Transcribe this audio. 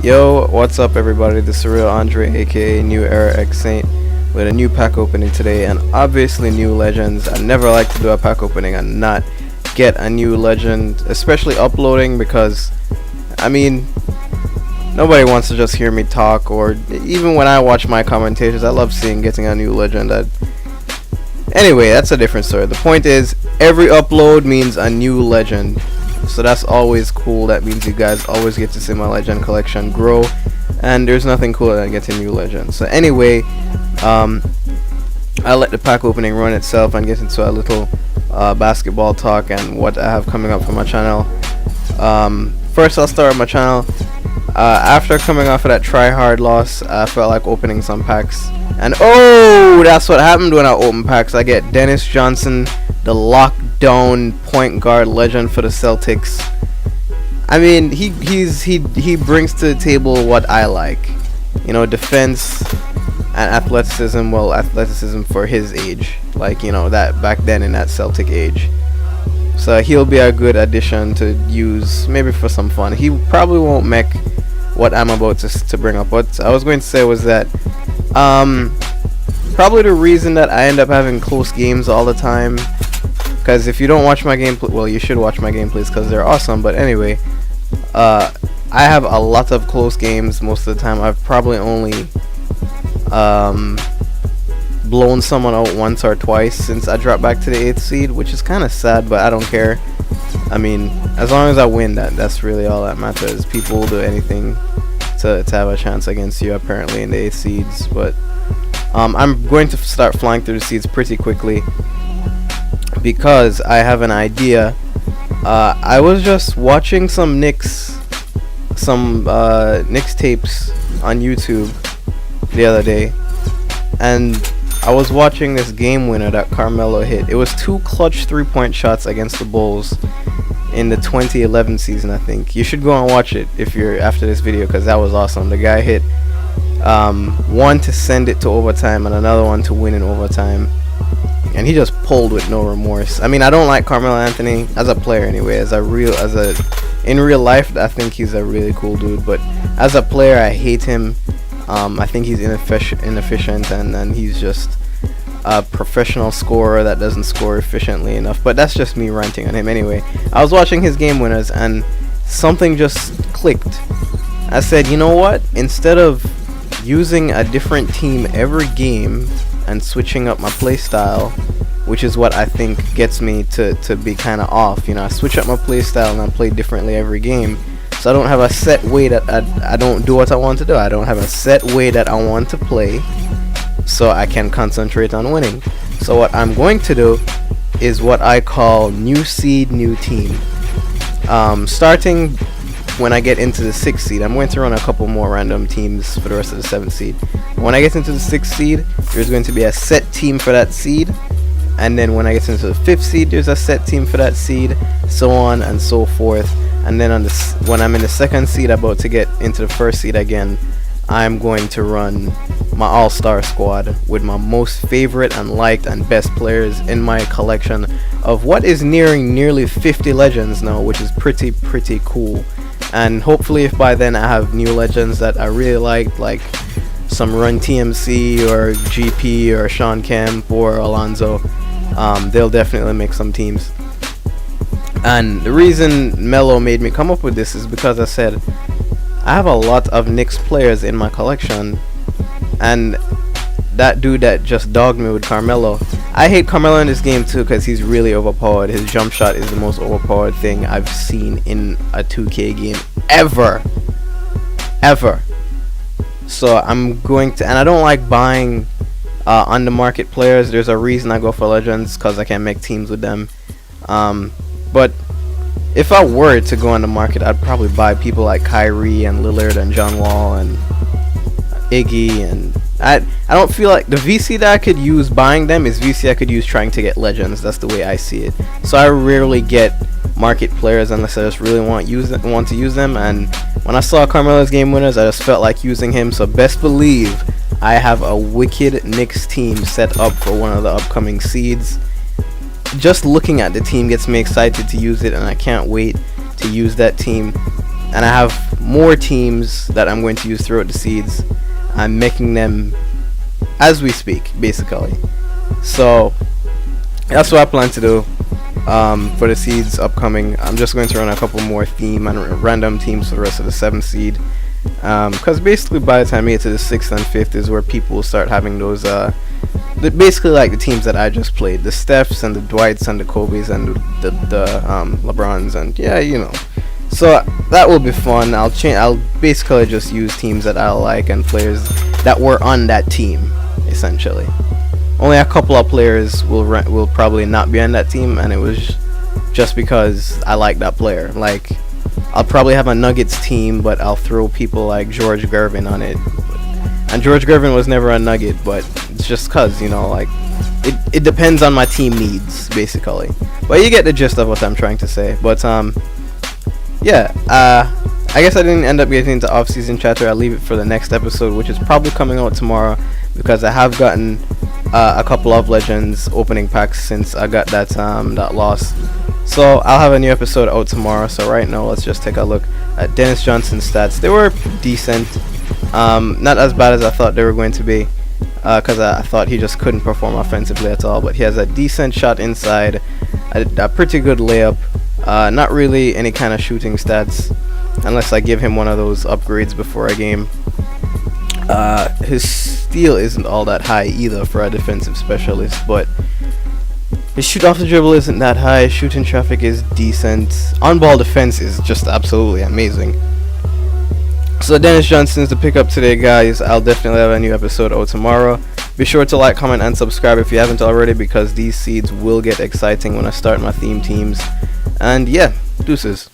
Yo, what's up everybody? TheSurrealAndre, aka New Era X Saint, with a new pack opening today, and obviously new legends. I never like to do a pack opening and not get a new legend, especially uploading, because I mean, nobody wants to just hear me talk, or even when I watch my commentators, I love getting a new legend. Anyway, that's a different story. The point is, every upload means a new legend. So that's always cool. That means you guys always get to see my legend collection grow, and there's nothing cooler than getting new legends. So anyway, I let the pack opening run itself and get into a little basketball talk and what I have coming up for my channel. First, I'll start with my channel. After coming off of that try-hard loss, I felt like opening some packs, and oh, that's what happened when I open packs. I get Dennis Johnson, the lockdown point guard legend for the Celtics. I mean, he brings to the table what I like, you know, defense and athleticism. Well, athleticism for his age, like, you know, that back then in that Celtic age. So he'll be a good addition to use, maybe for some fun. He probably won't make what I'm about to bring up. What I was going to say was that probably the reason that I end up having close games all the time, because if you don't watch my gameplay, well, you should watch my gameplays because they're awesome. But anyway, I have a lot of close games most of the time. I've probably only blown someone out once or twice since I dropped back to the 8th seed, which is kind of sad, but I don't care. I mean, as long as I win, that's really all that matters. People will do anything to have a chance against you, apparently, in the 8th seeds. But I'm going to start flying through the seeds pretty quickly, because I have an idea. I was just watching some Knicks tapes on YouTube the other day, and I was watching this game winner that Carmelo hit. It was 2 clutch 3-point shots against the Bulls in the 2011 season, I think. You should go and watch it if you're after this video, because that was awesome. The guy hit one to send it to overtime and another one to win in overtime, and he just pulled with no remorse. I mean, I don't like Carmelo Anthony as a player anyway. In real life, I think he's a really cool dude, but as a player, I hate him. I think he's inefficient, and he's just a professional scorer that doesn't score efficiently enough. But that's just me ranting on him. Anyway, I was watching his game winners, and something just clicked. I said, you know what? Instead of using a different team every game and switching up my play style, which is what I think gets me to be kind of off. You know, I switch up my play style and I play differently every game. So I don't have a set way that I don't do what I want to do. I don't have a set way that I want to play, so I can concentrate on winning. So what I'm going to do is what I call new seed, new team. Starting when I get into the 6th seed, I'm going to run a couple more random teams for the rest of the 7th seed. When I get into the 6th seed, there's going to be a set team for that seed. And then when I get into the 5th seed, there's a set team for that seed, so on and so forth. And then when I'm in the 2nd seed, about to get into the 1st seed again, I'm going to run my all-star squad with my most favorite and liked and best players in my collection of what is nearing nearly 50 legends now, which is pretty cool. And hopefully, if by then I have new legends that I really like some Run TMC or GP or Sean Kemp or Alonzo, they'll definitely make some teams. And the reason Melo made me come up with this is because I said I have a lot of Knicks players in my collection, and that dude that just dogged me with Carmelo, I hate Carmelo in this game too, because he's really overpowered. His jump shot is the most overpowered thing I've seen in a 2K game ever. So I'm going to, and I don't like buying on the market players. There's a reason I go for legends, because I can make teams with them. But if I were to go on the market, I'd probably buy people like Kyrie and Lillard and John Wall and Iggy, and I don't feel like the VC that I could use buying them is VC I could use trying to get legends. That's the way I see it. So I rarely get market players unless I just really want to use them. And when I saw Carmelo's game winners, I just felt like using him. So best believe I have a wicked Knicks team set up for one of the upcoming seeds. Just looking at the team gets me excited to use it, and I can't wait to use that team. and I have more teams that I'm going to use throughout the seeds. I'm making them as we speak, basically. So that's what I plan to do for the seeds upcoming. I'm just going to run a couple more theme and random teams for the rest of the 7th seed, because basically by the time you get to the 6th and 5th is where people will start having those basically like the teams that I just played, the Stephs and the Dwights and the Kobes and the LeBrons, and yeah, you know. So that will be fun. I'll basically just use teams that I like and players that were on that team, essentially. Only a couple of players will probably not be on that team, and it was just because I like that player. Like, I'll probably have a Nuggets team, but I'll throw people like George Gervin on it. And George Gervin was never a Nugget, but it's just cause, you know, like, it depends on my team needs, basically. But you get the gist of what I'm trying to say. But yeah, I guess I didn't end up getting into off-season chatter. I'll leave it for the next episode, which is probably coming out tomorrow, because I have gotten a couple of Legends opening packs since I got that loss. So I'll have a new episode out tomorrow. So right now, let's just take a look at Dennis Johnson's stats. They were decent, not as bad as I thought they were going to be, because I thought he just couldn't perform offensively at all. But he has a decent shot inside, a pretty good layup. Not really any kind of shooting stats, unless I give him one of those upgrades before a game. His steal isn't all that high either for a defensive specialist, but his shoot off the dribble isn't that high. Shooting traffic is decent. On-ball defense is just absolutely amazing. So Dennis Johnson's the pick up today, guys. I'll definitely have a new episode out tomorrow. Be sure to like, comment, and subscribe if you haven't already, because these seeds will get exciting when I start my theme teams. And yeah, deuces.